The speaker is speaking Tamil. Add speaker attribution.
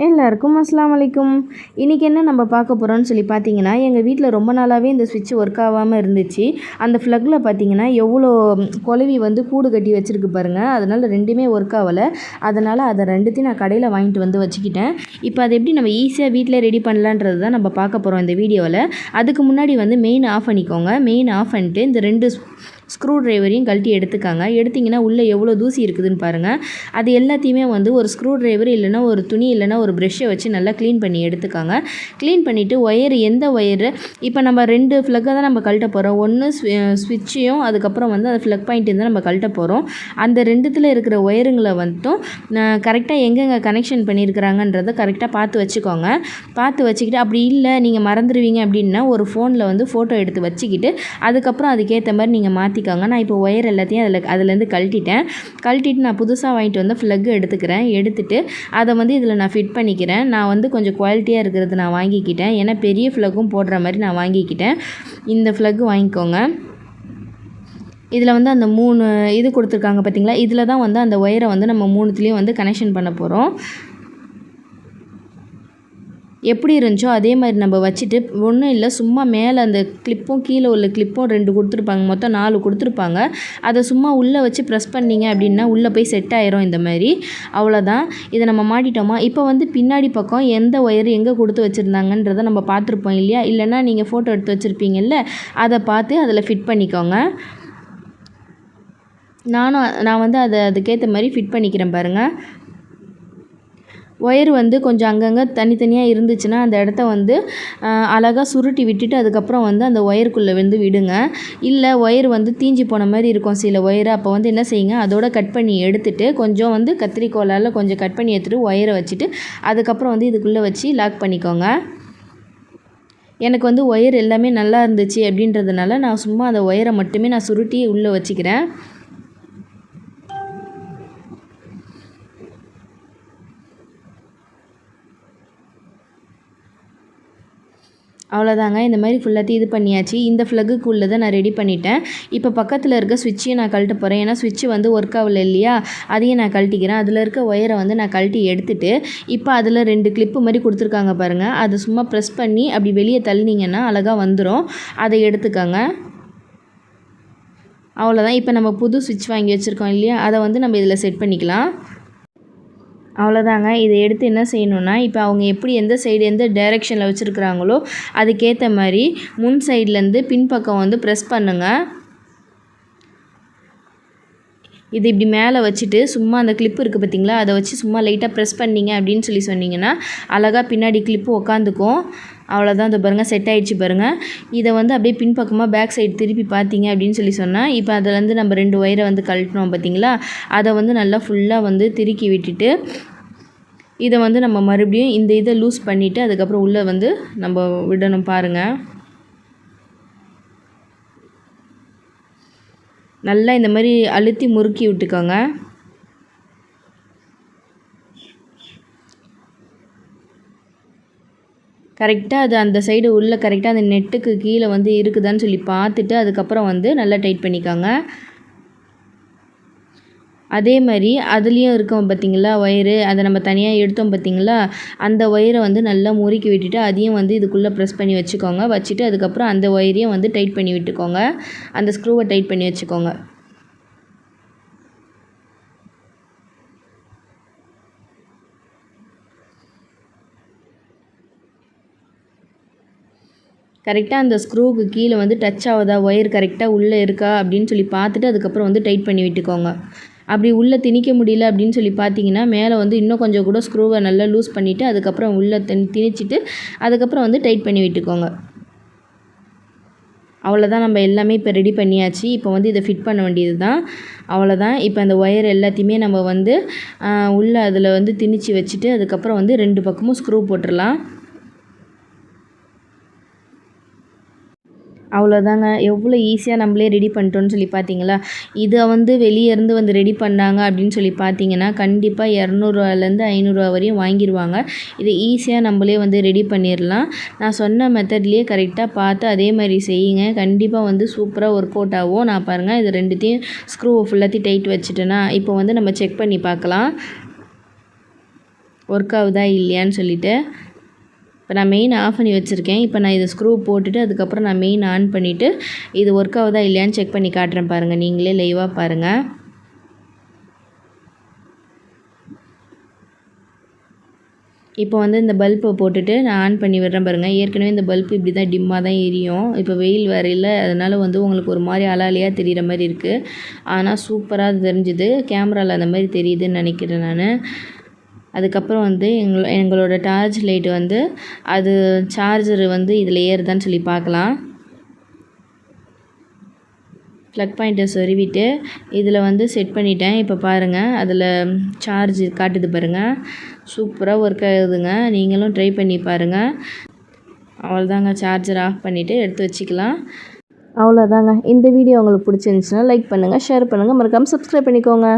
Speaker 1: எல்லாருக்கும் அஸ்ஸலாமு அலைக்கும். இன்றைக்கி என்ன நம்ம பார்க்க போகிறோம்னு சொல்லி பார்த்தீங்கன்னா, எங்கள் வீட்டில் ரொம்ப நாளாகவே இந்த ஸ்விட்ச் ஒர்க் ஆகாமல் இருந்துச்சு. அந்த ஃப்ளக்கில் பார்த்தீங்கன்னா எவ்வளோ குழவி வந்து கூடு கட்டி வச்சுருக்கு பாருங்கள். அதனால் ரெண்டுமே ஒர்க் ஆகலை. அதனால் அதை ரெண்டுத்தையும் நான் கடையில் வாங்கிட்டு வந்து வச்சுக்கிட்டேன். இப்போ அதை எப்படி நம்ம ஈஸியாக வீட்டில் ரெடி பண்ணலான்றது தான் நம்ம பார்க்க போகிறோம் இந்த வீடியோவில். அதுக்கு முன்னாடி வந்து மெயின் ஆஃப் பண்ணிக்கோங்க. மெயின் ஆஃப் பண்ணிட்டு இந்த 2 ஸ்க்ரூ ட்ரைவரையும் கழட்டி எடுத்துக்காங்க. எடுத்திங்கன்னா உள்ளே எவ்வளோ தூசி இருக்குதுன்னு பாருங்கள். அது எல்லாத்தையுமே வந்து ஒரு ஸ்க்ரூ ட்ரைவர் இல்லைனா ஒரு துணி இல்லைனா ஒரு ப்ரெஷ்ஷை வச்சு நல்லா க்ளீன் பண்ணி எடுத்துக்காங்க. க்ளீன் பண்ணிவிட்டு ஒயர் எந்த ஒயரு இப்போ நம்ம 2 ஃப்ளக்கை தான் நம்ம கழட்ட போகிறோம். ஒன்று ஸ்விட்சையும் அதுக்கப்புறம் வந்து அந்த ஃப்ளக் பாயிண்ட்டு தான் நம்ம கழட்ட போகிறோம். அந்த 2த்தில் இருக்கிற ஒயருங்களை வந்துட்டும் கரெக்டாக எங்கெங்கே கனெக்ஷன் பண்ணியிருக்கிறாங்கன்றதை கரெக்டாக பார்த்து வச்சுக்கோங்க. பார்த்து வச்சுக்கிட்டு அப்படி இல்லை நீங்கள் மறந்துடுவீங்க அப்படின்னா ஒரு ஃபோனில் வந்து ஃபோட்டோ எடுத்து வச்சுக்கிட்டு அதுக்கப்புறம் அதுக்கேற்ற மாதிரி நீங்கள் மாற்றிக்கோங்க. நான் இப்போ ஒயர் எல்லாத்தையும் அதுலேருந்து கழட்டிட்டு நான் புதுசாக வாங்கிட்டு வந்து ஃப்ளக் எடுத்துக்கிறேன். எடுத்துகிட்டு அதை வந்து இதில் நான் ஃபிட் பண்ணிக்கிறேன். நான் வந்து கொஞ்சம் குவாலிட்டியாக இருக்கிறது நான் வாங்கிக்கிட்டேன். ஏன்னா பெரிய ஃப்ளக்கும் போடுற மாதிரி நான் வாங்கிக்கிட்டேன். இந்த ஃப்ளக் வாங்கிக்கோங்க. இதில் வந்து அந்த 3 இது கொடுத்துருக்காங்க பார்த்தீங்களா, இதில் தான் வந்து அந்த ஒயரை வந்து நம்ம 3த்துலேயும் வந்து கனெக்ஷன் பண்ண போகிறோம். எப்படி இருந்துச்சோ அதே மாதிரி நம்ம வச்சுட்டு ஒன்றும் இல்லை, சும்மா மேலே அந்த கிளிப்பும் கீழே உள்ள கிளிப்பும் 2 கொடுத்துருப்பாங்க. மொத்தம் 4 கொடுத்துருப்பாங்க. அதை சும்மா உள்ளே வச்சு ப்ரெஸ் பண்ணிங்க அப்படின்னா உள்ளே போய் செட் ஆயிரும் இந்த மாதிரி. அவ்வளோதான். இதை நம்ம மாட்டிட்டோமா. இப்போ வந்து பின்னாடி பக்கம் எந்த ஒயர் எங்கே கொடுத்து வச்சுருந்தாங்கன்றதை நம்ம பார்த்துருப்போம் இல்லையா. இல்லைன்னா நீங்கள் ஃபோட்டோ எடுத்து வச்சுருப்பீங்கல்ல, அதை பார்த்து அதில் ஃபிட் பண்ணிக்கோங்க. நான் வந்து அதுக்கேற்ற மாதிரி ஃபிட் பண்ணிக்கிறேன் பாருங்கள். ஒயர் வந்து கொஞ்சம் அங்கங்கே தனித்தனியாக இருந்துச்சுன்னா அந்த இடத்த வந்து அழகாக சுருட்டி விட்டுட்டு அதுக்கப்புறம் வந்து அந்த ஒயருக்குள்ளே வந்து விடுங்க. இல்லை ஒயர் வந்து தீஞ்சு போன மாதிரி இருக்கும் சில ஒயரு. அப்போ வந்து என்ன செய்யுங்க, அதோட கட் பண்ணி எடுத்துகிட்டு கொஞ்சம் வந்து கத்திரிக்கோலால் கொஞ்சம் கட் பண்ணி எடுத்துகிட்டு ஒயரை வச்சுட்டு அதுக்கப்புறம் வந்து இதுக்குள்ளே வச்சு லாக் பண்ணிக்கோங்க. எனக்கு வந்து ஒயர் எல்லாமே நல்லா இருந்துச்சு அப்படின்றதுனால நான் சும்மா அந்த ஒயரை மட்டுமே நான் சுருட்டி உள்ளே வச்சுக்கிறேன். அவ்வளோதாங்க. இந்த மாதிரி ஃபுல்லாத்தையும் இது பண்ணியாச்சு. இந்த ஃப்ளக்குக்கு உள்ளதை நான் ரெடி பண்ணிட்டேன். இப்போ பக்கத்தில் இருக்க ஸ்விட்சையும் நான் கழட்ட போகிறேன். ஏன்னா ஸ்விட்ச் வந்து ஒர்க் ஆகலை இல்லையா, அதையும் நான் கழட்டிக்கிறேன். அதில் இருக்க ஒயரை வந்து நான் கழட்டி எடுத்துகிட்டு இப்போ அதில் 2 கிளிப்பு மாதிரி கொடுத்துருக்காங்க பாருங்கள். அதை சும்மா ப்ரெஸ் பண்ணி அப்படி வெளியே தள்ளினீங்கன்னா அழகாக வந்துடும். அதை எடுத்துக்கோங்க. அவ்வளோதான். இப்போ நம்ம புது ஸ்விட்ச் வாங்கி வச்சுருக்கோம் இல்லையா, அதை வந்து நம்ம இதில் செட் பண்ணிக்கலாம். அவ்வளோதாங்க. இதை எடுத்து என்ன செய்யணுன்னா, இப்போ அவங்க எப்படி எந்த சைடு எந்த டைரெக்ஷனில் வச்சுருக்குறாங்களோ அதுக்கேற்ற மாதிரி முன் சைட்லேருந்து பின்பக்கம் வந்து ப்ரெஸ் பண்ணுங்கள். இது இப்படி மேலே வச்சுட்டு சும்மா அந்த கிளிப்பு இருக்குது பார்த்தீங்களா, அதை வச்சு சும்மா லைட்டாக ப்ரெஸ் பண்ணிங்க அப்படின்னு சொன்னீங்கன்னா அழகாக பின்னாடி கிளிப்பு உக்காந்துக்கும். அவ்வளோதான். இது பாருங்கள், செட் ஆகிடுச்சு பாருங்கள். இதை வந்து அப்படியே பின்பக்கமாக பேக் சைடு திருப்பி பார்த்தீங்க அப்படின்னு சொன்னால் இப்போ அதிலேருந்து நம்ம 2 ஒயரை வந்து கழட்டினோம் பார்த்தீங்களா, அதை வந்து நல்லா ஃபுல்லாக வந்து திருக்கி விட்டுட்டு இதை வந்து நம்ம மறுபடியும் இந்த இதை லூஸ் பண்ணிவிட்டு அதுக்கப்புறம் உள்ளே வந்து நம்ம விடணும் பாருங்கள். நல்லா இந்த மாதிரி அழுத்தி முறுக்கி விட்டுக்கோங்க. கரெக்டாக அது அந்த சைடு உள்ளே கரெக்டாக அந்த நெட்டுக்கு கீழே வந்து இருக்குதான்னு சொல்லி பார்த்துட்டு அதுக்கப்புறம் வந்து நல்லா டைட் பண்ணிக்கோங்க. அதே மாதிரி அதுலேயும் இருக்கோம் பார்த்திங்களா ஒயரு, அதை நம்ம தனியாக எடுத்தோம் பார்த்திங்களா, அந்த ஒயரை வந்து நல்லா முறுக்கி விட்டுட்டு அதையும் வந்து இதுக்குள்ளே ப்ரெஸ் பண்ணி வச்சுக்கோங்க. வச்சுட்டு அதுக்கப்புறம் அந்த ஒயரையும் வந்து டைட் பண்ணி விட்டுக்கோங்க. அந்த ஸ்க்ரூவை டைட் பண்ணி வச்சுக்கோங்க. கரெக்டாக அந்த ஸ்க்ரூவுக்கு கீழே வந்து டச் ஆகுதா, ஒயர் கரெக்டாக உள்ளே இருக்கா அப்படின்னு சொல்லி பார்த்துட்டு அதுக்கப்புறம் வந்து டைட் பண்ணி விட்டுக்கோங்க. அப்படி உள்ளே திணிக்க முடியல அப்படின்னு சொல்லி பார்த்தீங்கன்னா மேலே வந்து இன்னும் கொஞ்சம் கூட ஸ்க்ரூவை நல்லா லூஸ் பண்ணிவிட்டு அதுக்கப்புறம் உள்ளே திணிச்சிட்டு அதுக்கப்புறம் வந்து டைட் பண்ணி விட்டுக்கோங்க. அவ்வளோதான். நம்ம எல்லாமே இப்போ ரெடி பண்ணியாச்சு. இப்போ வந்து இதை ஃபிட் பண்ண வேண்டியது தான். அவ்வளோதான். இப்போ அந்த ஒயர் எல்லாத்தையுமே நம்ம வந்து உள்ளே அதில் வந்து திணிச்சு வச்சுட்டு அதுக்கப்புறம் வந்து 2 பக்கமும் ஸ்க்ரூ போட்டுடலாம். அவ்வளோதாங்க. எவ்வளோ ஈஸியாக நம்மளே ரெடி பண்ணிட்டோன்னு சொல்லி பார்த்தீங்களா. இதை வந்து வெளியே இருந்து வந்து ரெடி பண்ணாங்க அப்படின்னு சொல்லி பார்த்தீங்கன்னா கண்டிப்பாக 200ரூவாலேருந்து 500 வரையும் வாங்கிடுவாங்க. இதை ஈஸியாக நம்மளே வந்து ரெடி பண்ணிடலாம். நான் சொன்ன மெத்தட்லேயே கரெக்டாக பார்த்து அதே மாதிரி செய்யுங்க. கண்டிப்பாக வந்து சூப்பராக ஒர்க் அவுட் ஆகும். நான் பாருங்கள் இது 2த்தையும் ஸ்க்ரூவை ஃபுல்லாத்தையும் டைட் வச்சுட்டேன்னா இப்போ வந்து நம்ம செக் பண்ணி பார்க்கலாம். ஒர்க் ஆகுதா இல்லையான்னு சொல்லிவிட்டு. இப்போ நான் மெயின் ஆஃப் பண்ணி வச்சுருக்கேன். இப்போ நான் இதை ஸ்க்ரூ போட்டுட்டு அதுக்கப்புறம் நான் மெயின் ஆன் பண்ணிவிட்டு இது ஒர்க் ஆகுதா இல்லையான்னு செக் பண்ணி காட்டுறேன் பாருங்கள். நீங்களே லைவாக பாருங்கள். இப்போ வந்து இந்த பல்பை போட்டுட்டு நான் ஆன் பண்ணி விடுறேன் பாருங்கள். ஏற்கனவே இந்த பல்ப் இப்படி தான் டிம்மாக தான் எரியும். இப்போ வெயில் வரையில் அதனால் வந்து உங்களுக்கு ஒரு மாதிரி அலாலியாக தெரிகிற மாதிரி இருக்குது. ஆனால் சூப்பராக தெரிஞ்சுது. கேமராவில் அந்த மாதிரி தெரியுதுன்னு நினைக்கிறேன் நான். அதுக்கப்புறம் வந்து எங்களோட டார்ச் லைட் வந்து அது சார்ஜர் வந்து இதில் ஏறுதான்னு சொல்லி பார்க்கலாம். ப்ளக் பாயிண்ட்டை சொருவிட்டு இதில் வந்து செட் பண்ணிட்டேன். இப்போ பாருங்கள் அதில் சார்ஜ் காட்டுது பாருங்கள். சூப்பராக ஒர்க் ஆகுதுங்க. நீங்களும் ட்ரை பண்ணி பாருங்கள். அவ்வளோதாங்க, சார்ஜர் ஆஃப் பண்ணிவிட்டு எடுத்து வச்சுக்கலாம். அவ்வளோதாங்க. இந்த வீடியோ உங்களுக்கு பிடிச்சிருந்துச்சுன்னா லைக் பண்ணுங்கள், ஷேர் பண்ணுங்கள், மறக்காமல் சப்ஸ்கிரைப் பண்ணிக்கோங்க.